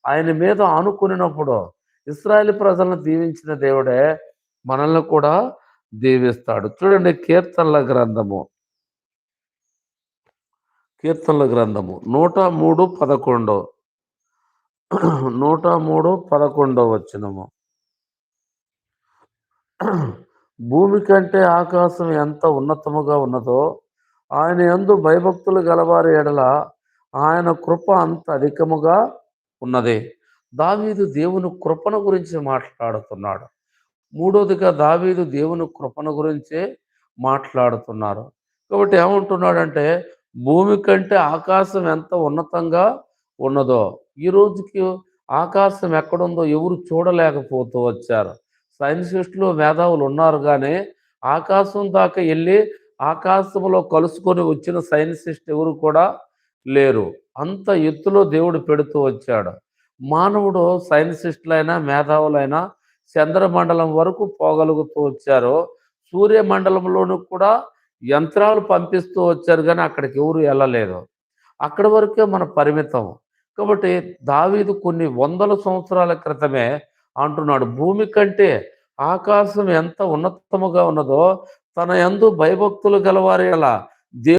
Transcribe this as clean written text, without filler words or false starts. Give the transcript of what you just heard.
ఆయన మీద ఆనుకునినప్పుడు ఇశ్రాయేలు ప్రజలను దీవించిన దేవుడే మనల్ని కూడా దీవిస్తాడు. చూడండి కీర్తనల గ్రంథము 103:11. 103:11 వచనము. భూమి కంటే ఆకాశం ఎంత ఉన్నతముగా ఉన్నదో ఆయన యందు భయభక్తులు గలవారి ఎడల ఆయన కృప అంత అధికముగా ఉన్నది. దావీదు దేవుని కృపను గురించి మాట్లాడుతున్నాడు. మూడోదిగా దావీదు దేవుని కృపను గురించే మాట్లాడుతున్నారు. కాబట్టి ఏమంటున్నాడంటే భూమి కంటే ఆకాశం ఎంత ఉన్నతంగా ఉన్నదో ఈ రోజుకి ఆకాశం ఎక్కడుందో ఎవరు చూడలేకపోతూ వచ్చారు. సైంటిస్టులు మేధావులు ఉన్నారు కానీ ఆకాశం దాకా వెళ్ళి ఆకాశంలో కలుసుకొని వచ్చిన సైంటిస్ట్ ఎవరు కూడా లేరు. అంత ఎత్తులో దేవుడు పెడుతూ వచ్చాడు. మానవుడు సైంటిస్టులైనా మేధావులైనా చంద్రమండలం వరకు పోగలుగుతూ వచ్చారు. సూర్యమండలంలోనూ కూడా యంత్రాలు పంపిస్తూ వచ్చారు కానీ అక్కడికి ఎవరు వెళ్ళలేదు. అక్కడి వరకే మన పరిమితం. కాబట్టి దావీదు కొన్ని వందల సంవత్సరాల క్రితమే అంటున్నాడు, భూమి కంటే ఆకాశం ఎంత ఉన్నతముగా ఉన్నదో తన యందు భయభక్తులు గలవారి ఎలా